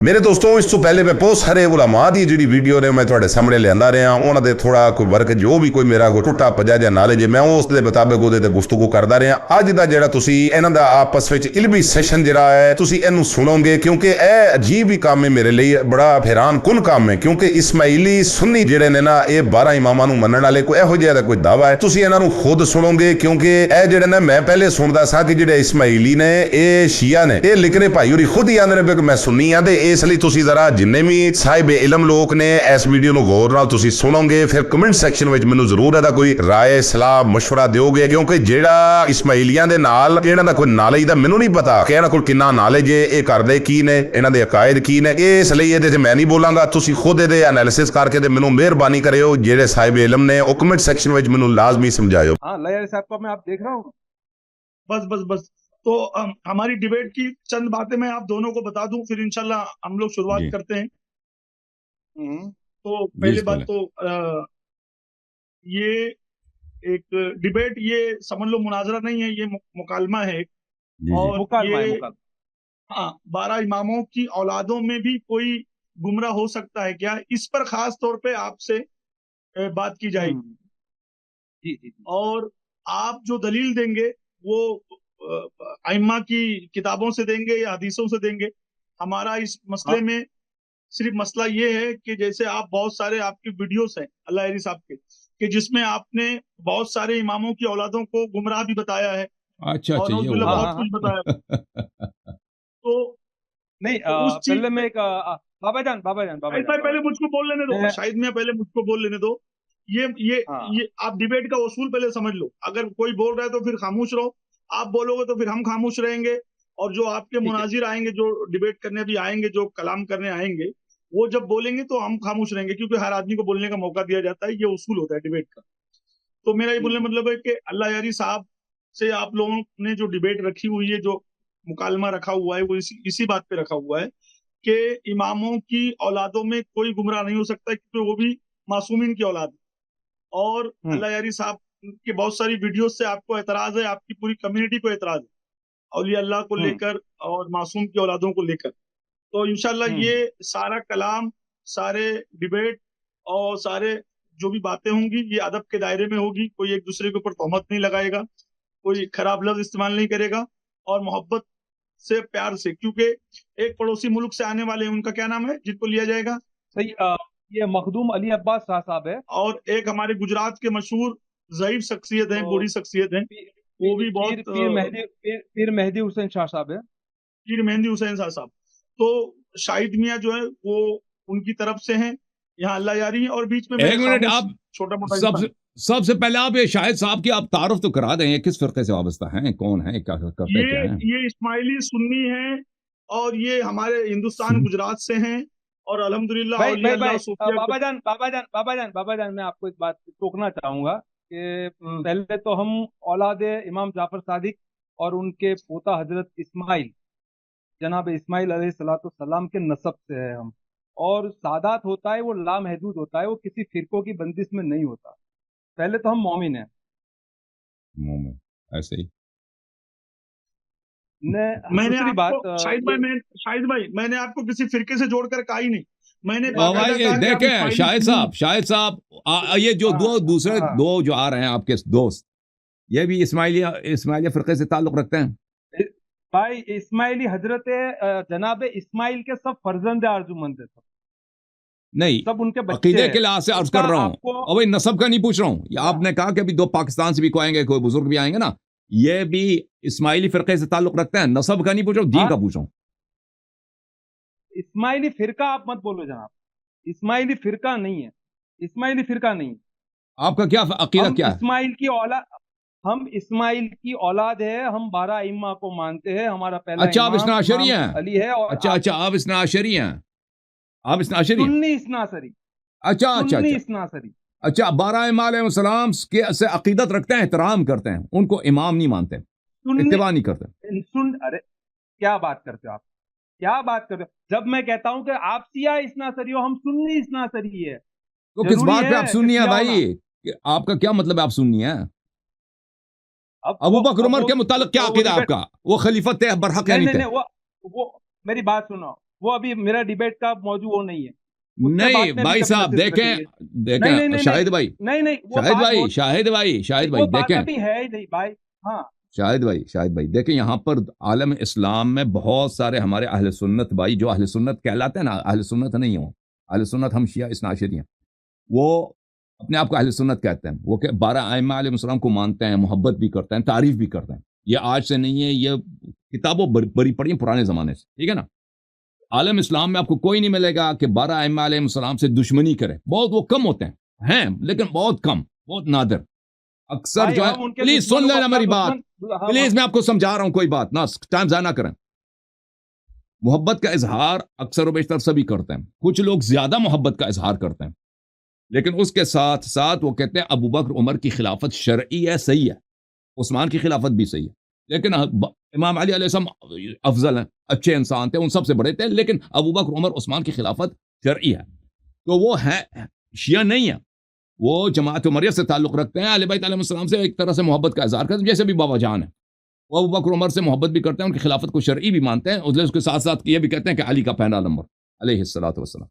ਮੇਰੇ ਦੋਸਤੋ ਇਸ ਤੋਂ ਪਹਿਲੇ ਮੈਂ ਬਹੁਤ ਸਾਰੇ ਉਲਮਾ ਦੀ ਜਿਹੜੀ ਵੀਡੀਓ ਨੇ ਮੈਂ ਤੁਹਾਡੇ ਸਾਹਮਣੇ ਲਿਆਂਦਾ ਰਿਹਾ ਉਹਨਾਂ ਦੇ ਥੋੜਾ ਕੋਈ ਵਰਕ ਜੋ ਵੀ ਕੋਈ ਮੇਰਾ ਕੋਈ ਟੁੱਟਾ ਭੱਜਾ ਜਾਂ ਨਾਲੇਜ ਮੈਂ ਉਸ ਦੇ ਮੁਤਾਬਕ ਉਹਦੇ ਤੇ ਗੁਫ਼ਤਗੂ ਕਰਦਾ ਰਿਹਾ। ਅੱਜ ਦਾ ਜਿਹੜਾ ਤੁਸੀਂ ਇਹਨਾਂ ਦਾ ਆਪਸ ਵਿੱਚ ਇਲਮੀ ਸੈਸ਼ਨ ਜਿਹੜਾ ਹੈ ਤੁਸੀਂ ਇਹਨੂੰ ਸੁਣੋਗੇ ਕਿਉਂਕਿ ਇਹ ਅਜੀਬ ਹੀ ਕੰਮ ਹੈ ਮੇਰੇ ਲਈ, ਬੜਾ ਹੈਰਾਨ ਕੁਨ ਕੰਮ ਹੈ ਕਿਉਂਕਿ ਇਸਮਾਈਲੀ ਸੁन्नी ਜਿਹੜੇ ਨੇ ਨਾ ਇਹ 12 ਇਮਾਮਾਂ ਨੂੰ ਮੰਨਣ ਵਾਲੇ ਕੋਈ ਇਹੋ ਜਿਹਾ ਦਾ ਕੋਈ ਦਾਵਾ ਹੈ। ਤੁਸੀਂ ਇਹਨਾਂ ਨੂੰ ਖੁਦ ਸੁਣੋਗੇ ਕਿਉਂਕਿ ਇਹ ਜਿਹੜੇ ਨੇ ਮੈਂ ਪਹਿਲੇ ਸੁਣਦਾ ਸਾਂ ਕਿ ਜਿਹੜੇ ਇਸਮਾਈਲੀ ਨੇ ਇਹ ਸ਼ੀਆ ਨੇ ਇਹ ਲਿਖਰੇ ਭਾਈ ਹੋਰੀ ਖੁਦ ਹੀ ਆਂਦੇ ਨੇ ਕਿ ਮੈਂ ਸੁन्नी ਆ। ਤੇ ਇਸ ਲਈ ਤੁਸੀਂ ਜ਼ਰਾ ਜਿੰਨੇ ਵੀ ਸਾਹਿਬ ਇਲਮ ਲੋਕ ਨੇ ਇਸ ਵੀਡੀਓ ਨੂੰ ਗੌਰ ਨਾਲ ਤੁਸੀਂ ਸੁਣੋਗੇ ਫਿਰ ਕਮੈਂਟ ਸੈਕਸ਼ਨ ਵਿੱਚ ਮੈਨੂੰ ਜ਼ਰੂਰ ਇਹਦਾ ਕੋਈ ਰਾਏ ਸਲਾਹ ਮਸ਼ਵਰਾ ਦਿਓਗੇ ਕਿਉਂਕਿ ਜਿਹੜਾ ਇਸਮਾਈਲੀਆਂ ਦੇ ਨਾਲ ਇਹਨਾਂ ਦਾ ਕੋਈ ਨਾਲੇਜ ਦਾ ਮੈਨੂੰ ਨਹੀਂ ਪਤਾ ਕਿ ਇਹਨਾਂ ਕੋਲ ਕਿੰਨਾ ਨਾਲੇਜ ਹੈ, ਇਹ ਕਰਦੇ ਕੀ ਨੇ, ਇਹਨਾਂ ਦੇ ਅਕਾਇਦ ਕੀ ਨੇ। ਇਸ ਲਈ ਇਹਦੇ 'ਚ ਮੈਂ ਨਹੀਂ ਬੋਲਾਂਗਾ, ਤੁਸੀਂ ਖੁਦ ਇਹਦੇ ਐਨਾਲਿਸਿਸ ਕਰਕੇ ਤੇ ਮੈਨੂੰ ਮਿਹਰਬਾਨੀ ਕਰਿਓ ਜਿਹੜੇ ਸਾਹਿਬ इल्म ने वो कमेंट सेक्शन में मैनू लाजमी समझायो। हाँ लयर साहब को मैं आप देख रहा हूँ। बस तो हमारी डिबेट की चंद बातें मैं आप दोनों को बता दूं फिर इंशाल्लाह हम लोग शुरुआत करते हैं। तो पहली बात तो ये एक डिबेट ये समझ लो मुनाजरा नहीं है, ये मुकालमा है। और ये हाँ 12 इमामों की औलादों में भी कोई गुमराह हो सकता है क्या, इस पर खास तौर पे आपसे बात की जाएगी। जी। और आप जो दलील देंगे वो आइम्मा की किताबों से देंगे या हदीसों से देंगे। हमारा इस मसले में सिर्फ मसला ये है कि जैसे आप बहुत सारे आपके वीडियोस हैं अल्लाह यारी साहब के कि जिसमें आपने बहुत सारे इमामों की औलादों को गुमराह भी बताया है। अच्छा और बहुत कुछ बताया। तो नहीं पहले मैं एक बाबा जान पहले मुझको बोल लेने दो, शायद मैं पहले मुझको बोल लेने दो। ये आप डिबेट का उसूल पहले समझ लो। अगर कोई बोल रहा है तो फिर खामोश रहो, आप बोलोगे तो फिर हम खामोश रहेंगे। और जो आपके मुनाजिर आएंगे, जो डिबेट करने भी आएंगे, जो कलाम करने आएंगे, वो जब बोलेंगे तो हम खामोश रहेंगे क्योंकि हर आदमी को बोलने का मौका दिया जाता है। ये उसूल होता है डिबेट का। तो मेरा ये बोलने मतलब है कि अल्लाह यारी साहब से आप लोगों ने जो डिबेट रखी हुई है, जो मुकालमा रखा हुआ है, वो इसी बात पे रखा हुआ है कि इमामों की औलादों में कोई गुमराह नहीं हो सकता क्योंकि वो भी मासूमीन की औलाद है। और अल्लाह यारी साहब के बहुत सारी वीडियोस से आपको एतराज है, आपकी पूरी कम्युनिटी को एतराज है औलिया अल्लाह को लेकर और मासूम की औलादों को लेकर। तो इंशाल्लाह ये सारा कलाम, सारे डिबेट और सारे जो भी बातें होंगी ये अदब के दायरे में होगी। कोई एक दूसरे के ऊपर तोहमत नहीं लगाएगा, कोई खराब लफ्ज इस्तेमाल नहीं करेगा और मोहब्बत से, प्यार से। क्योंकि एक पड़ोसी मुल्क से आने वाले हैं, उनका क्या नाम है जिनको लिया जाएगा? सही ये मखदूम अली अब्बास शाह साहब है। और एक हमारे गुजरात के मशहूर ज़ईफ शख्सियत हैं, बूढ़ी शख्सियत हैं, वो भी बहुत पीर मेहदी हुसैन शाह साहब है। पीर मेहदी हुसैन शाह साहब तो शाहिद मियाँ जो है वो उनकी तरफ से हैं। यहाँ अल्लाह यारी और बीच में एक मिनट आप छोटा मोटा सबसे पहले आप ये शाहिद साहब की आप तारुफ तो करा दें, ये किस फिरके से वाबस्ता हैं, कौन है, क्या करते क्या हैं? ये इस्माइली सुन्नी हैं और ये हमारे हिंदुस्तान गुजरात से हैं। और अल्हम्दुलिल्लाह बाबा जान मैं आपको एक बात टोकना चाहूंगा कि पहले तो हम औलाद इमाम जाफर सादिक और उनके पोता हजरत इस्माइल, जनाब इस्माइल अलैहिस्सलाम के नसब से है हम। और सादात होता है वो लामहदूद होता है, वो किसी फिरकों की बंदिश में नहीं होता। पहले तो हम मोमिन हैं। मोमिन ऐसे ही मैंने शाहिद भाई मैंने आपको किसी फिरके से जोड़कर कहा ही नहीं। मैंने देखें शाहिद साहब ये जो दो दूसरे दो जो आ रहे हैं आपके दोस्त, ये भी इस्माइलिया फिरके से ताल्लुक रखते हैं। भाई इस्माइली हजरत जनाब इस्माइल के सब फर्जंद आरजूमंद है, सब नहीं सब उनके अकीदे के लिहाज से अर्ज कर रहा हूँ और भाई नसब का नहीं पूछ रहा हूँ। आपने कहा कि अभी दो पाकिस्तान से भी कोई आएंगे, कोई बुजुर्ग भी आएंगे ना, ये भी इस्माइली फिरके से ताल्लुक रखते हैं। नसब का नहीं पूछ रहा हूँ, दीन का पूछ रहा हूँ। इस्माइली फिरका आप मत बोलो जनाब, इस्माइली फिरका नहीं है, इस्माइली फिरका नहीं। आपका क्या अकीदा क्या है? इस्माइल की औलाद, हम इस्माइल की औलाद है, हम 12 इम्मा को मानते हैं। हमारा पहला अच्छा आप इस्ना अशरी हैं? अली है। और अच्छा आप इस्ना अशरी हैं? आप इस्ना अशरी? सुन्नी इस्नासरी। अच्छा 12 इमाम अलैहिस्सलाम के से अकीदत रखते हैं, एहतराम करते हैं, उनको इमाम नहीं मानते, इत्तिबा नहीं करते। अरे क्या बात करते हो आप, क्या बात करते हो? जब मैं कहता हूं कि आप सिया इस्नासरी हो, हम सुन्नी इस्नासरी है, तो किस बात पे आप सुन्नी है भाई? आपका क्या मतलब है आप सुन्नी है? अबू बकर उमर के मुतालिक क्या अकीदा आपका? वो खलीफत बरहक है? नहीं वो मेरी बात सुनो, वो अभी मेरा डिबेट का मौजू वो नहीं है। उसमें नहीं बाद में भाई भी साहब कभी देखें नहीं, देखें नहीं, नहीं, शाहिद भाई नहीं, नहीं, वो शाहिद बात भाई बहुत, शाहिद भाई शाहिद भाई वो बात देखें अभी है ही नहीं भाई। हाँ, शाहिद भाई देखें यहाँ पर आलम इस्लाम में बहुत सारे हमारे अहले सुन्नत भाई जो अहले सुन्नत कहलाते हैं ना, अहले सुन्नत नहीं हो, अहले सुन्नत हम शिया इस्ना अशरी हैं, वो अपने आप को अहले सुन्नत कहते हैं, वो 12 आइम्मा अलैहिस्सलाम को मानते हैं, मोहब्बत भी करते हैं, तारीफ भी करते हैं। ये आज से नहीं है, ये किताबों बड़ी पड़ी हैं पुराने ज़माने से, ठीक है ना। आलम इस्लाम में आपको कोई नहीं मिलेगा कि 12 आइम्मा अलैहिस्सलाम से दुश्मनी करे, बहुत वो कम होते हैं लेकिन बहुत कम, बहुत नादिर। अक्सर भाई जो है, हम उनके प्लीज सुन दुश्मनों को लेना अपना मेरी बात, दुश्मन, प्लीज मैं आपको समझा रहा हूं, कोई बात ना टाइम ज़ाया ना करें। मोहब्बत का इजहार अक्सर व बेशतर सभी करते हैं, कुछ लोग ज्यादा मोहब्बत का इजहार करते हैं, लेकिन उसके साथ साथ वो कहते हैं अबू बकर उमर की खिलाफत शरई है, सही है, उस्मान की खिलाफत भी सही है, लेकिन इमाम अली अलैहिस्सलाम अफजल हैं, अच्छे इंसान थे, उन सबसे बड़े थे, लेकिन अबू बकर उमर उस्मान की खिलाफत शरई है। तो वो है शिया नहीं है, वो जमात उमरिया से ताल्लुक़ रखते हैं, अली बैत अलैहिस्सलाम से एक तरह से मोहब्बत का इजहार करते हैं, जैसे भी बाबा जान है, वो अबू बकर उमर से मोहब्बत भी करते हैं, उनकी खिलाफत को शरई भी मानते हैं, उसके साथ साथ ये भी कहते हैं कि अली का पहला नंबर अलैहिस्सलातु वस्सलाम।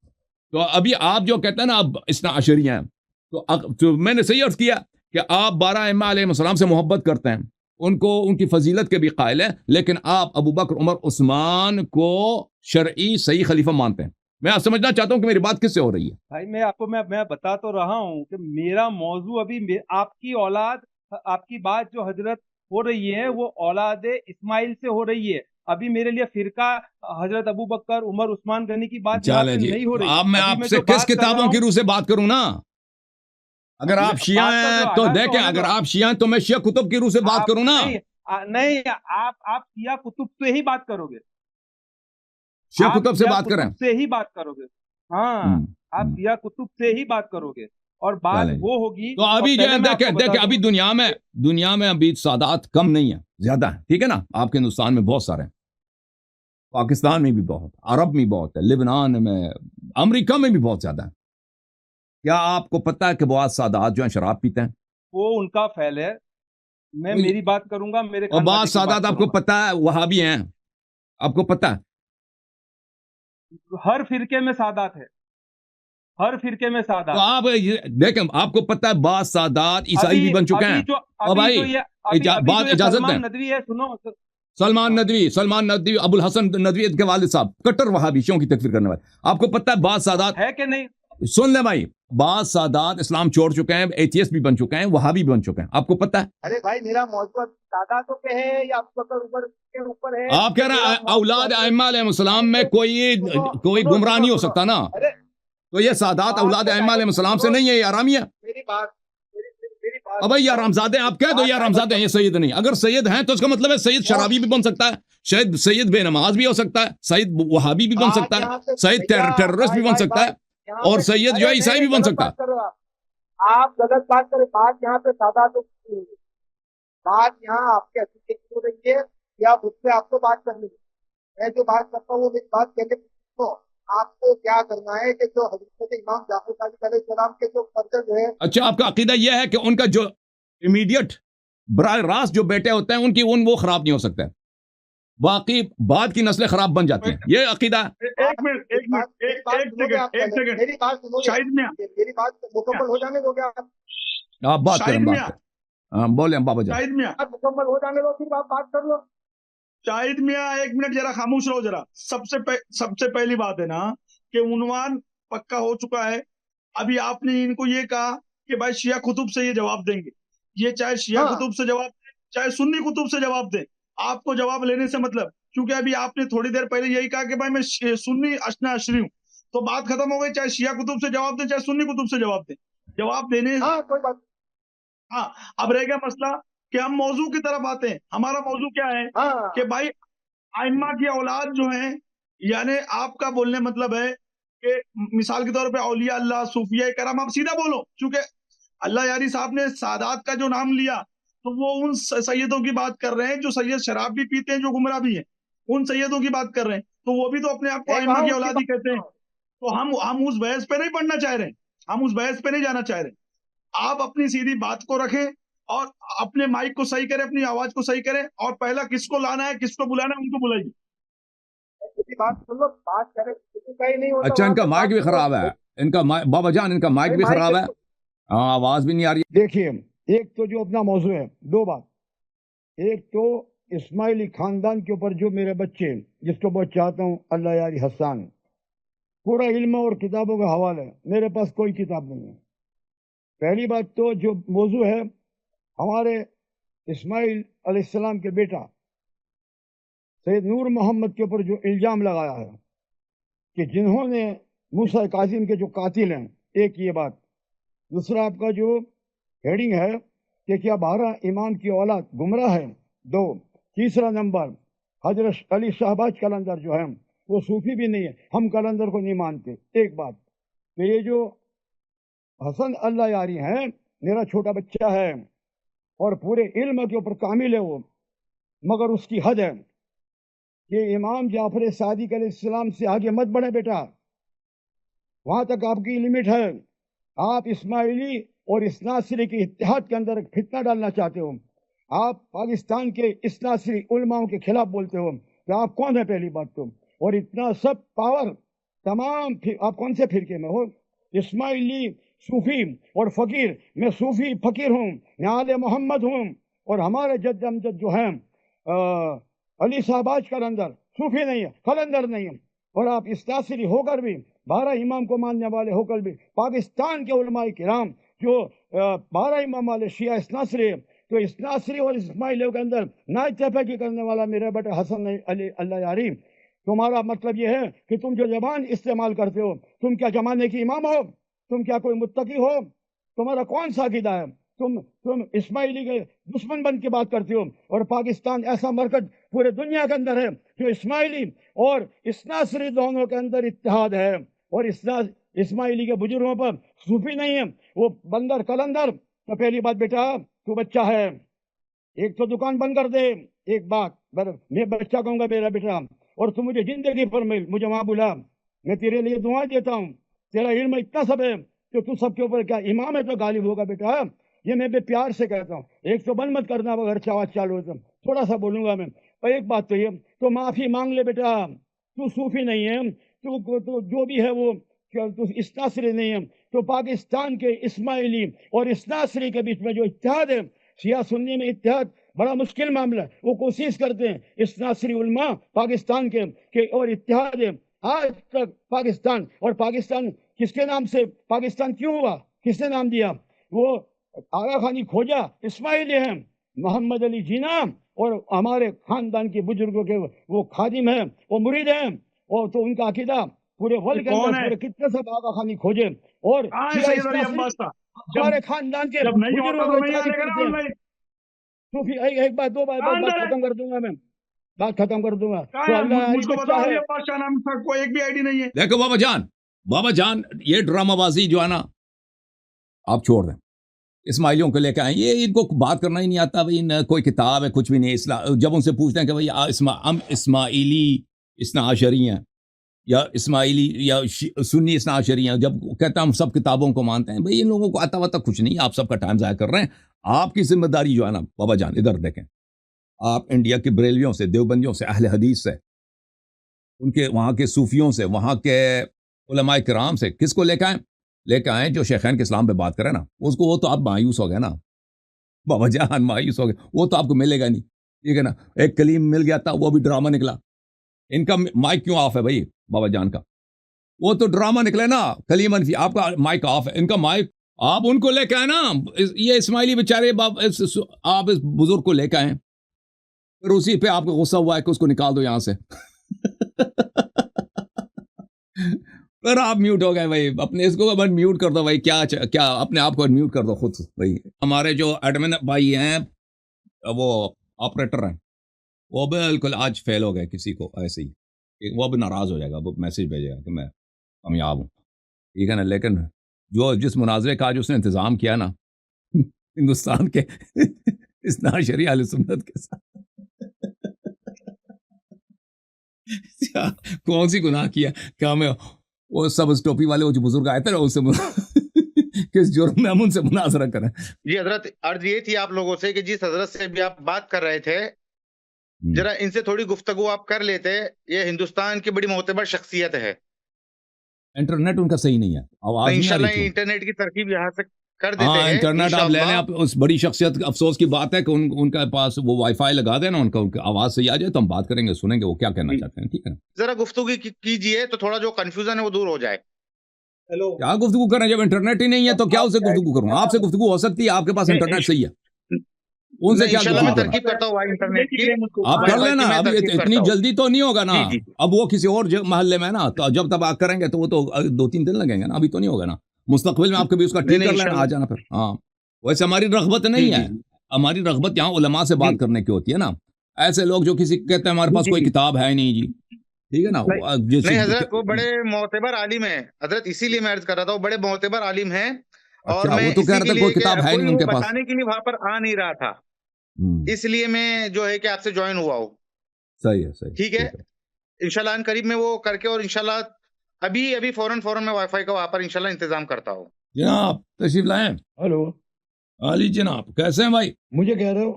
तो अभी आप जो कहते हैं ना अब इस्ना अशरी हैं, तो मैंने सही अर्ज किया कि आप 12 इमाम अलैहिस्सलाम से मोहब्बत करते हैं, उनको उनकी फजीलत के भी कायल हैं, लेकिन आप अबू बकर उमर उस्मान को शरई सही खलीफा मानते हैं। मैं आप समझना चाहता हूं कि मेरी बात किससे हो रही है। भाई मैं आपको मैं बता तो रहा हूँ कि मेरा मौजू अभी आपकी औलाद, आपकी बात जो हजरत हो रही है वो औलाद इस्माइल से हो रही है। अभी मेरे लिए फिरका हजरत अबू बकर उमर उस्मान गनी की बात यहाँ चलें पे जी, नहीं हो रही। अब मैं अभी आपसे जो किस बात कर रहा किताबों की हूँ, रूह से बात करूं ना, अगर आप शिया बात का हैं जो तो आगाज देखें, होने अगर दो। आप शिया हैं तो मैं शिया कुतुब की रूह से बात आप करूं ना, नहीं, आप शिया कुतुब से ही बात करोगे, शिया आप कुतुब से शिया बात करें। कुतुब से ही बात करोगे। हाँ, हम्म, आप हम्म, शिया कुतुब से ही बात करोगे और बात चलें जी। वो होगी। तो और अभी जो पहले है मैं आपको देखें बता देखें अभी दूं, दुनिया में अभी सादात कम नहीं है, ज्यादा है, ठीक है ना। आपके हिंदुस्तान में बहुत सारे हैं, पाकिस्तान में भी बहुत, अरब में बहुत है, लिबनान में, अमेरिका में भी बहुत ज्यादा है। क्या आपको पता है कि बहुत सादात जो है शराब पीते हैं? वो उनका फैल है। मैं मेरी बात करूंगा, मेरे और खानदादी बहुत की बात सादात आपको करूंगा। पता है वहां भी हैं, आपको पता है? हर फिरके में सादात है, हर फिरके में तो सादात। आप देखें, आपको पता है बहुत सादात ईसाई भी बन चुके हैं। और अभी भाई जो ये अभी जो ये इजाजत दें, सलमान नदवी है, सुनो। सलमान नदवी अबुल हसन नदवी के वालिद साहब कट्टर वहाबीशियों की तकफीर करने वाले, आपको पता है बहुत सादात है कि नहीं? सुन ले भाई, बाद सादात इस्लाम छोड़ चुके हैं, एथियस्ट भी बन चुके हैं, वहाबी भी बन चुके हैं, आपको पता है? अरे भाई मेरा मौजूद सादातों पे है या अबू बकर उमर के ऊपर है? आप कह रहे हैं औलाद आइम्मा अलैहिस्सलाम में कोई गुमराह नहीं हो सकता ना, अरे तो ये सादात औलाद आइम्मा अलैहिस्सलाम से नहीं है, ये आरामी है। मेरी बात अब भाई यार हमजादे, आप कह दो यार हमजादे हैं, ये सैयद नहीं। अगर सैयद हैं तो इसका मतलब है सैयद शराबी भी बन सकता है, शायद सैयद बेनमाज भी हो सकता है, सैयद वहाबी भी बन सकता है, सैयद टेररिस्ट भी बन सकता है, और सैयद जो है ईसाई भी बन सकता है। आप गलत बात करें, बात यहाँ पे सादातों की नहीं है। बात यहाँ आपके अकीदे की हो रही है या मुझसे आपको बात करनी है। मैं जो बात करता हूँ वो मेरी बात कहने को आपको क्या करना है कि जो हजरत इमाम जाफर सादिक अलैहिस्सलाम के जो फर्जंद जो है। अच्छा, आपका अकीदा यह है कि उनका जो इमीडिएट बराह रास्त जो बेटे होते हैं उनकी वो खराब नहीं हो सकते, बाकी बाद की नस्लें खराब बन जाती हैं, ये अकीदा। एक सेकंड मेरी बात सुनो, शाहिद मियां, मेरी बात मुकम्मल हो जाने दोगे आप बात करें, बात करें। हाँ बोले बाबा जान। शाहिद मियां, मुकम्मल हो जाने दो फिर आप बात कर लो। शाहिद मियां एक मिनट जरा खामोश रहो जरा। सबसे पहली बात है ना कि उन्वान पक्का हो चुका है। अभी आपने इनको ये कहा कि भाई शिया कुतुब से ये जवाब देंगे, ये चाहे शिया कुतुब से जवाब दे चाहे सुन्नी कुतुब से जवाब दे, आपको जवाब लेने से मतलब, क्योंकि अभी आपने थोड़ी देर पहले यही कहा कि भाई मैं सुन्नी अशना अशरी हूँ, तो बात खत्म हो गई। चाहे शिया कुतुब से जवाब दे चाहे सुन्नी कुतुब से जवाब दे, जवाब देने। कोई बात। हाँ, अब रह गया मसला कि हम मौजू की तरफ आते हैं। हमारा मौजू क्या है कि भाई आइम्मा की औलाद जो है, यानी आपका बोलने मतलब है कि मिसाल के तौर पे औलिया अल्लाह, सूफिया करम, आप सीधा बोलो, क्योंकि अल्लाह यारी साहब ने सादात का जो नाम लिया तो वो उन सैयदों की बात कर रहे हैं जो सैयद शराब भी पीते हैं, जो गुमराह भी हैं, उन सैयदों की बात कर रहे हैं। तो वो भी तो अपने आप को आइम्मा की औलाद ही कहते हैं। तो हम उस बहस पे नहीं पढ़ना चाह रहे, हम उस बहस पे नहीं जाना चाह रहे। आप अपनी सीधी बात को रखें और अपने माइक को सही करें, अपनी आवाज को सही करें, और पहला किसको लाना है, किसको बुलाना है, उनको बुलाइए। मेरी बात सुन लो, बात करे किसी का ही नहीं होता। अच्छा, वहाँ इनका पे माइक बात भी करो। खराब है, इनका बाबा जान, इनका माइक भी भाई, खराब है, हाँ, आवाज भी नहीं आ रही है। देखिए, एक तो जो अपना मौजू है, दो बात। एक तो इस्माइली खानदान के ऊपर जो मेरे बच्चे, जिसको बहुत चाहता हूँ, अल्लाह यारी हसन, पूरा इल्म और किताबों का हवाला है, मेरे पास कोई किताब नहीं है। पहली बात तो जो मौजू है, हमारे इस्माइल अलैहिस्सलाम के बेटा सैयद नूर मोहम्मद के ऊपर जो इल्जाम लगाया है कि जिन्होंने मूसा कासिम के जो कातिल हैं, एक ये बात। दूसरा आपका जो हेडिंग है कि क्या 12 इमाम की औलाद गुमराह है, 2। तीसरा नंबर, हजरत अली शहबाज कलंदर जो है वो सूफी भी नहीं है, हम कलंदर को नहीं मानते, एक बात। तो ये जो हसन अल्लाह यारी हैं, मेरा छोटा बच्चा है और पूरे इल्म के ऊपर कामिल है वो, मगर उसकी हद है कि इमाम जाफर सादिक अलैहिस्सलाम से आगे मत बढ़े बेटा, वहां तक आपकी लिमिट है। आप इस्माइली और इस्नासरी के इत्तेहाद के अंदर एक फितना डालना चाहते हो, आप पाकिस्तान के इस्नासरी उलमाओं के खिलाफ बोलते हो, तो आप कौन है पहली बात तो? और इतना सब पावर तमाम आप कौन से फिरके में हो? इस्माइली, सूफी और फकीर। मैं सूफी फकीर हूँ, मैं आले मोहम्मद हूँ, और हमारे जद अमजद जो हैं अली शहबाज कलंदर सूफी नहीं है, कलंदर नहीं है। और आप इस्नासरी होकर भी, 12 इमाम को मानने वाले होकर भी, पाकिस्तान के उलमाए किराम जो 12 इमाम वाले शिया इस्नासरी है, तो इस्नासरी और इस्माइलियों के अंदर ना इत्तेफाकी करने वाला मेरा बेटा हसन अली अल्लाह यारी, तुम्हारा मतलब ये है कि तुम जो जबान इस्तेमाल करते हो, तुम क्या जमाने की इमाम हो? तुम क्या कोई मुत्तकी हो? तुम्हारा कौन सा अकीदा है? तुम इस्माइली के दुश्मन बन के बात करते हो, और पाकिस्तान ऐसा मरकज पूरे दुनिया के अंदर है जो इस्माइली और इस्नासरी दोनों के अंदर इत्तेहाद है, और इस्माइली के बुजुर्गों पर सूफी नहीं है, वो बंदर कलंदर। तो पहली बात बेटा, तू बच्चा है, एक तो दुकान बंद कर दे, एक बात मैं बच्चा कहूंगा मेरा बेटा, और तू मुझे जिंदगी भर मिल, मुझे वहां बुला, मैं तेरे लिए दुआ देता हूँ, तेरा इल्म इतना सब है कि तू सबके ऊपर क्या इमाम है तो गालिब होगा बेटा। ये मैं प्यार से कहता हूँ, एक तो बंद मत करना, अगर चावल चालू हो तो थोड़ा सा बोलूंगा मैं। और एक बात तो ये, तो माफी मांग ले बेटा, तू सूफी नहीं है, तू जो भी है वो तू इस्नासरी नहीं है, तो पाकिस्तान के इस्माइली और इस्नासरी के बीच में जो इत्तेहाद है, शिया सुन्नी में इत्तेहाद बड़ा मुश्किल मामला है। वो कोशिश करते हैं इस्नासरी उलमा पाकिस्तान के और इत्तेहाद है। आज तक पाकिस्तान, और पाकिस्तान किसके नाम से पाकिस्तान क्यों हुआ, किसने नाम दिया? वो आगा खानी खोजा इस्माइली हैं, मोहम्मद अली जीना और हमारे खानदान के बुजुर्गों के वो खादिम हैं, वो मुरीद हैं, और तो उनका अकीदा पूरे वर्ल्ड के अंदर पूरे कितने सब आगा खानी खोजे, और हमारे खानदान के बुजुर्गों को सूफी। एक बात, दो बात खत्म कर दूंगा मैं, बात खत्म कर दूंगा। तो मुझको बताओ, ये बादशाह नाम का कोई एक भी आईडी नहीं है। देखो बाबा जान, ये ड्रामाबाजी जो है ना, आप छोड़ दें। इस्माइलियों को लेकर आए, ये इनको बात करना ही नहीं आता भाई, न कोई किताब है, कुछ भी नहीं। जब उनसे पूछते हैं कि भाई हम इस्माइली इस्ना आशरी हैं या इस्माइली या सुन्नी इस्ना आशरी हैं, जब कहता हम सब किताबों को मानते हैं, भाई इन लोगों को आता वाता कुछ नहीं, आप सबका टाइम ज़ाया कर रहे हैं। आपकी जिम्मेदारी जो है ना बाबा जान, इधर देखें, आप इंडिया के बरेलवियों से, देवबंदियों से, अहले हदीस से, उनके वहाँ के सूफियों से, वहाँ के उलमाए किराम से किसको लेकर आए जो शेखैन के इस्लाम पे बात करें ना, उसको, वो तो आप मायूस हो गए ना बाबा जान, मायूस हो गए, वो तो आपको मिलेगा नहीं, ठीक है ना। एक कलीम मिल गया था, वो भी ड्रामा निकला। इनका माइक क्यों ऑफ है भाई बाबा जान का? वो तो ड्रामा निकले ना, कलीम अनफी, आपका माइक ऑफ है, इनका माइक। आप उनको लेकर आए ना, ये इस्माइली बेचारे आप इस बुजुर्ग को लेकर आए, फिर उसी पे आपको गुस्सा हुआ है कि उसको निकाल दो यहां से फिर आप म्यूट हो गए भाई, अपने इसको म्यूट कर दो भाई, क्या अपने आप को म्यूट कर दो खुद भाई। हमारे जो एडमिन भाई हैं, वो ऑपरेटर हैं, वो बिल्कुल आज फेल हो गए, किसी को ऐसे ही वो भी नाराज हो जाएगा, वो मैसेज भेजेगा कि मैं कामयाब हूँ, ठीक है ना। लेकिन जो जिस मुनाजरे का आज उसने इंतजाम किया ना हिंदुस्तान के इस्ना शरिया अहले सुन्नत के साथ कौन सी गुनाह किया, क्या मैं वो सब टोपी वाले वो जो बुजुर्ग आए थे ना, उससे किस जुर्म में हम उनसे मुनाजरा करें। जी हजरत, अर्ज ये थी आप लोगों से कि जिस हजरत से भी आप बात कर रहे थे, जरा इनसे थोड़ी गुफ्तगू आप कर लेते, ये हिंदुस्तान की बड़ी मोतबर शख्सियत है, इंटरनेट उनका सही नहीं है, तो आवाज नहीं आ इंशाल्लाह रही। इंटरनेट की तरकीब यहाँ से कर देते हाँ हैं इंटरनेट आप ले लें, इंशाल्लाह। आप उस बड़ी शख्सियत, अफसोस की बात है कि उनका पास वो वाईफाई लगा देना, उनका आवाज सही आ जाए तो हम बात करेंगे, सुनेंगे वो क्या कहना चाहते हैं, ठीक है ना। जरा गुफ्तगू कीजिए तो थोड़ा जो कंफ्यूजन है वो दूर हो जाए। हेलो, क्या गुफ्तगू करें जब इंटरनेट ही नहीं है, तो क्या उससे गुफ्तगू करूँ? आपसे गुफ्तगू हो सकती है, आपके पास इंटरनेट सही है, उनसे नहीं, क्या इंशाल्लाह मैं गुफ्तगू करना? तरकीब करता हूँ भाई इंटरनेट की, आप कर वाईफाई लेना, की मैं अभी तरकीब इतनी करता हूँ। जल्दी तो नहीं होगा ना। जी, जी। अब वो किसी और महल्ले में है ना, तो जब तक आप करेंगे तो वो तो 2-3 दिन लगेंगे ना, अभी तो नहीं होगा ना। मुस्तकबिल में आप कभी उसका ठीक नहीं, कर लेना, इंशाल्लाह। आ जाना फिर। हाँ वैसे हमारी रग़बत नहीं जी, है, जी। हमारी रग़बत यहाँ उलमा से बात करने की होती है ना। ऐसे लोग जो किसी कहते हैं हमारे पास कोई किताब है नहीं जी, ठीक है ना, नहीं हजरत वो बड़े मोतबर आलिम हैं हजरत, इसीलिए मैं अर्ज कर रहा था वो बड़े मोतबर आलिम हैं, और अच्छा, मैं वो तो कह इसी रहे के थे लिए कोई किताब है कोई नहीं उनके वो पास। बताने के लिए वहां पर आ नहीं रहा था, इसलिए मैं जो है कि आपसे ज्वाइन हुआ हूँ। सही है, सही ठीक है, इंशाल्लाह इन करीब में वो करके, और इंशाल्लाह अभी फौरन मैं वाईफाई का वहां पर इंशाल्लाह इंतजाम करता हूँ। जनाब तशरीफ लाएं। हेलो, अली जनाब कैसे हैं भाई? मुझे कह रहे हो?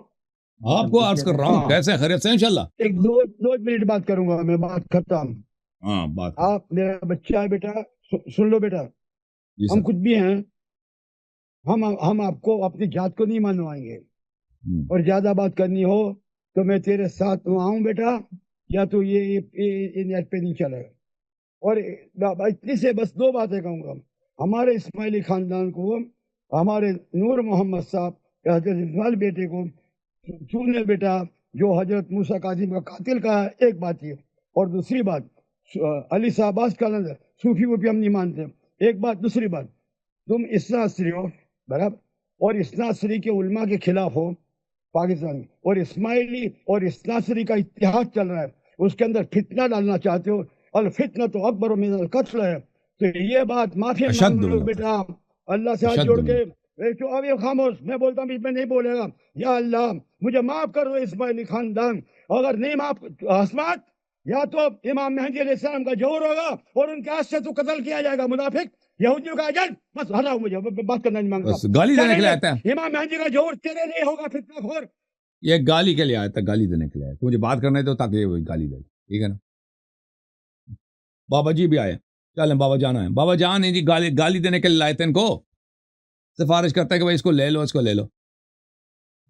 आपको अर्ज कर रहा हूँ, हाँ। कैसे खैरियत से हैं इंशाल्लाह? एक दो मिनट बात करूंगा मैं, बात खत्म। हाँ बात आप मेरा बच्चा है बेटा, सुन लो बेटा, जी हम सर। कुछ भी हैं, हम आपको अपनी जात को नहीं मनवाएंगे, और ज्यादा बात करनी हो तो मैं तेरे साथ आऊं बेटा, या तो ये नेट पे नहीं चलेगा। और इतनी से बस 2 बातें कहूंगा। हमारे इस्माइली खानदान को, हमारे नूर मोहम्मद साहब हजरत इस्माइल बेटे को तूने बेटा जो हजरत मूसा काजिम का कातिल कहा है, एक बात ये। और दूसरी बात, अली साहबाज का सूफी वूफी हम नहीं मानते, एक बात। दूसरी बात, तुम इस्ना असरी हो बराबर, और इस्ना असरी के उलमा के खिलाफ हो पाकिस्तान में, और इस्माइली और इस्ना असरी का इतिहाद चल रहा है, उसके अंदर फितना डालना चाहते हो, अल फितना तो अकबर मिनल कत्ल है। तो ये बात माफी मांग लो बेटा, अल्लाह से हाथ जोड़ के। तो अब ये खामोश, मैं बोलता हूँ बीच में नहीं बोलेगा। या अल्लाह मुझे माफ कर दो इस्माइली खानदान, अगर नहीं माफ हस्मत, या तो इमाम मेहदी अलैहिस्सलाम का जोहर होगा और उनके हाथ से तो कत्ल किया जाएगा, मुनाफिक यहूदियों का एजेंट। बस हटाओ, मुझे बात करना नहीं मांगता, बस गाली देने के लिए आता है। इमाम मेहदी का जोहर तेरे लिए होगा फितना खोर। ये गाली के लिए आया था, गाली देने के लिए आया था। मुझे बात करने दो ताकि ये गाली दे, ठीक है ना। बाबा जी भी आए, चलें बाबा जान आए। बाबा जान है जी, गाली देने के लिए लाए थे इनको, सिफारिश करता है कि भाई इसको ले लो, इसको ले लो।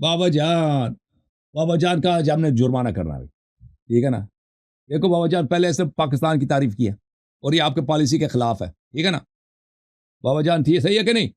बाबा जान का आज हमने जुर्माना करना है, ठीक है ना। देखो बाबा जान पहले सिर्फ पाकिस्तान की तारीफ की है, और ये आपके पॉलिसी के खिलाफ है, ठीक है ना। बाबा जान थी सही है कि नहीं?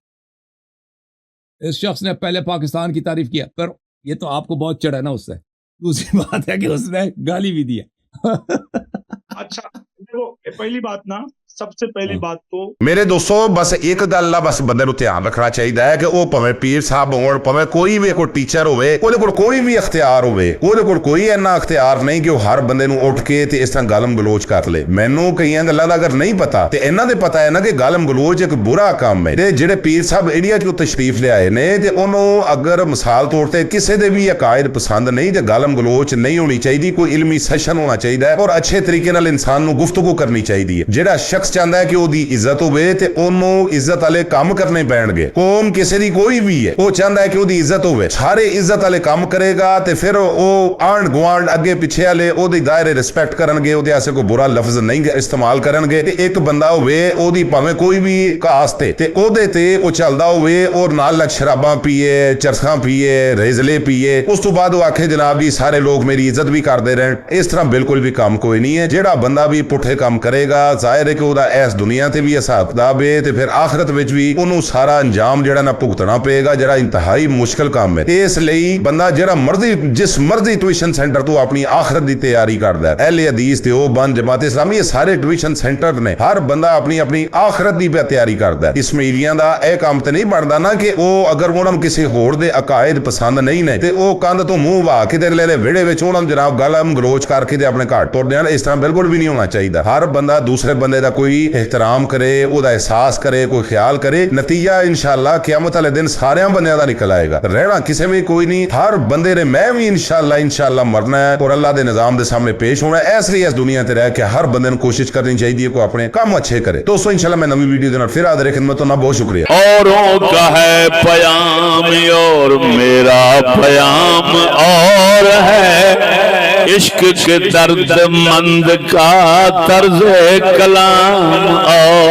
इस शख्स ने पहले पाकिस्तान की तारीफ किया, पर ये तो आपको बहुत चढ़ा ना उससे। दूसरी बात है कि उसने गाली भी दी है। अच्छा देखो, पहली बात ना, सबसे पहली बात तो मेरे दोस्तों बस एक गल दा बस बंदे ਨੂੰ ਧਿਆਨ ਰੱਖਣਾ ਚਾਹੀਦਾ ਹੈ ਕਿ ਉਹ ਭਾਵੇਂ ਪੀਰ ਸਾਹਿਬ ਹੋਣ, ਭਾਵੇਂ ਕੋਈ ਵੀ ਕੋਈ ਟੀਚਰ ਹੋਵੇ, ਉਹਦੇ ਕੋਲ ਕੋਈ ਵੀ ਇਖਤਿਆਰ ਹੋਵੇ, ਉਹਦੇ ਕੋਲ ਕੋਈ ਇੰਨਾ ਇਖਤਿਆਰ ਨਹੀਂ ਕਿ ਉਹ ਹਰ ਬੰਦੇ ਨੂੰ ਉੱਠ ਕੇ ਤੇ ਇਸ ਤਰ੍ਹਾਂ ਗਾਲਮ ਗਲੋਚ ਕਰ ਲੇ। ਮੈਨੂੰ ਕਈਆਂ ਗੱਲਾਂ ਦਾ ਅਗਰ ਨਹੀਂ ਪਤਾ ਤੇ ਇਹਨਾਂ ਦੇ ਪਤਾ ਹੈ ਨਾ ਕਿ ਗਾਲਮ ਗਲੋਚ ਇੱਕ ਬੁਰਾ ਕੰਮ ਹੈ। ਤੇ ਜਿਹੜੇ ਪੀਰ ਸਾਹਿਬ ਇੰਡੀਆ 'ਚ ਤਸ਼ਰੀਫ ਲਿਆਏ ਨੇ ਤੇ ਉਹਨੂੰ ਅਗਰ ਮਿਸਾਲ ਤੌਰ ਤੇ ਕਿਸੇ ਦੇ ਵੀ ਅਕਾਇਦ ਪਸੰਦ ਨਹੀਂ ਤੇ ਗਾਲਮ ਗਲੋਚ ਨਹੀਂ ਹੋਣੀ ਚਾਹੀਦੀ, ਕੋਈ ਇਲਮੀ ਸੈਸ਼ਨ ਹੋਣਾ ਚਾਹੀਦਾ ਹੈ ਔਰ ਅੱਛੇ ਤਰੀਕੇ ਨਾਲ ਇਨਸਾਨ ਨੂੰ ਗੁਫ਼ਤਗੂ ਕਰਨੀ ਚਾਹੀਦੀ ਹੈ। ਜਿਹੜਾ ਸ਼ਖਸ ਚਾਹੁੰਦਾ ਹੈ ਕਿ ਉਹਦੀ ਇੱਜ਼ਤ ਹੋਵੇ ਤੇ ਉਹਨੂੰ ਇੱਜ਼ਤ ਵਾਲੇ ਕੰਮ ਕਰਨੇ ਪੈਣਗੇ। ਕੌਮ ਕਿਸੇ ਦੀ ਕੋਈ ਵੀ ਹੈ, ਉਹ ਚਾਹੁੰਦਾ ਹੈ ਕਿ ਉਹਦੀ ਇੱਜ਼ਤ ਹੋਵੇ, ਸਾਰੇ ਇੱਜ਼ਤ ਵਾਲੇ ਕੰਮ ਕਰੇਗਾ ਤੇ ਫਿਰ ਉਹ ਆਂਢ ਗੁਆਂਢ ਅੱਗੇ ਪਿੱਛੇ ਵਾਲੇ ਉਹਦੇ ਦਾਇਰੇ ਰਿਸਪੈਕਟ ਕਰਨਗੇ, ਉਹਦੇ ਆਸੇ ਕੋਈ ਬੁਰਾ ਲਫ਼ਜ਼ ਨਹੀਂ ਇਸਤੇਮਾਲ ਕਰਨਗੇ। ਤੇ ਇੱਕ ਬੰਦਾ ਹੋਵੇ ਉਹਦੀ ਭਾਵੇਂ ਕੋਈ ਵੀ ਕਾਸਤ ਤੇ ਉਹਦੇ ਤੇ ਉਹ ਚੱਲਦਾ ਹੋਵੇ ਔਰ ਨਾਲ ਸ਼ਰਾਬਾਂ ਪੀਏ, ਚਰਸਾਂ ਪੀਏ, ਰੇਜ਼ਲੇ ਪੀਏ, ਉਸ ਤੋਂ ਬਾਅਦ ਉਹ ਆਖੇ ਜਨਾਬ ਜੀ ਸਾਰੇ ਲੋਕ ਮੇਰੀ ਇੱਜ਼ਤ ਵੀ ਕਰਦੇ ਰਹਿਣ। ਇਸ ਤਰ੍ਹਾਂ ਬਿਲਕੁਲ ਵੀ ਕੰਮ ਕੋਈ ਨਹੀਂ ਹੈ। ਜਿਹੜਾ ਬੰਦਾ ਵੀ ਪੁੱਠੇ ਕੰਮ ਕਰੇਗਾ, ਜ਼ਾਹਿਰ ਹੈ ਕਿ ਉਹਦਾ ਇਸ ਦੁਨੀਆ ਤੇ ਵੀ ਹਿਸਾਬ ਕਿਤਾਬ ਹੈ ਤੇ ਫਿਰ ਆਖਰਤ ਵਿੱਚ ਵੀ ਉਹਨੂੰ ਸਾਰਾ ਅੰਜਾਮ ਜਿਹੜਾ ਨਾ ਭੁਗਤਣਾ ਪਏਗਾ, ਜਿਹੜਾ ਇੰਤਹਾਈ ਮੁਸ਼ਕਲ ਕੰਮ ਹੈ। ਇਸ ਲਈ ਬੰਦਾ ਜਿਹੜਾ ਮਰਜ਼ੀ ਜਿਸ ਮਰਜ਼ੀ ਟਿਊਸ਼ਨ ਸੈਂਟਰ ਤੋਂ ਆਪਣੀ ਆਖਰਤ ਦੀ ਤਿਆਰੀ ਕਰਦਾ ਹੈ, ਅਹਿਲੇ ਹਦੀਸ ਤੇ ਉਹ ਬੰਦ ਜਮਾਤ ਇਸਲਾਮੀ, ਇਹ ਸਾਰੇ ਟਿਊਸ਼ਨ ਸੈਂਟਰ ਨੇ, ਹਰ ਬੰਦਾ ਆਪਣੀ ਆਪਣੀ ਆਖਰਤ ਦੀ ਤਿਆਰੀ ਕਰਦਾ ਹੈ। ਇਸਮਾਈਲੀਆਂ ਦਾ ਇਹ ਕੰਮ ਤੇ ਨਹੀਂ ਬਣਦਾ ਨਾ ਕਿ ਉਹ ਅਗਰ ਉਹਨਾਂ ਨੂੰ ਕਿਸੇ ਹੋਰ ਦੇ ਅਕਾਇਦ ਪਸੰਦ ਨਹੀਂ ਨੇ ਤੇ ਉਹ ਕੰਧ ਤੋਂ ਮੂੰਹ ਵਾ ਕੇ ਤੇ ਅਗਲੇ ਦੇ ਵਿਹੜੇ ਵਿੱਚ ਉਹਨਾਂ ਨੂੰ ਜਨਾਬ ਗਾਲਮ ਗਲੋਚ ਕਰਕੇ ਤੇ ਆਪਣੇ ਘਰ ਤੁਰਦੇ ਹਨ। ਇਸ ਤਰ੍ਹਾਂ ਬਿਲਕੁਲ ਵੀ ਨਹੀਂ ਹੋਣਾ ਚਾਹੀਦਾ। ਹਰ ਬੰਦਾ ਦੂਸਰੇ ਬੰਦੇ ਦਾ ਕੋਈ ਇਹਤਰਾਮ ਕਰੇ, ਉਹਦਾ ਅਹਿਸਾਸ ਕਰੇ, ਕੋਈ ਖਿਆਲ ਕਰੇ। ਨਤੀਜਾ ਇਨਸ਼ਾਅੱਲਾ ਕਿਆਮਤ ਵਾਲੇ ਦਿਨ ਸਾਰਿਆਂ ਬੰਦਿਆਂ ਦਾ ਨਿਕਲ ਆਏਗਾ। ਰਹਿਣਾ ਕਿਸੇ ਵੀ ਕੋਈ ਨਹੀਂ, ਹਰ ਬੰਦੇ ਨੇ ਮੈਂ ਵੀ ਇਨਸ਼ਾਅੱਲਾ ਮਰਨਾ ਹੈ ਔਰ ਅੱਲਾਹ ਦੇ ਨਿਜ਼ਾਮ ਦੇ ਸਾਹਮਣੇ ਪੇਸ਼ ਹੋਣਾ ਹੈ। ਇਸ ਲਈ ਇਸ ਦੁਨੀਆ ਤੇ ਰਹਿ ਕੇ ਹਰ ਬੰਦੇ ਨੂੰ ਕੋਸ਼ਿਸ਼ ਕਰਨੀ ਚਾਹੀਦੀ ਹੈ ਕਿ ਆਪਣੇ ਕੰਮ ਅੱਛੇ ਕਰੇ। ਦੋਸਤੋ ਇਨਸ਼ਾਅੱਲਾ ਮੈਂ ਨਵੀਂ ਵੀਡੀਓ ਦੇ ਨਾਲ ਫਿਰ ਹਾਜ਼ਰ ਖਿਦਮਤ ਹੋਣਾ। ਬਹੁਤ ਸ਼ੁਕਰੀਆ। औरों का है पयाम और मेरा पयाम और है। इश्क के दर्द मंद का तर्ज कलाम और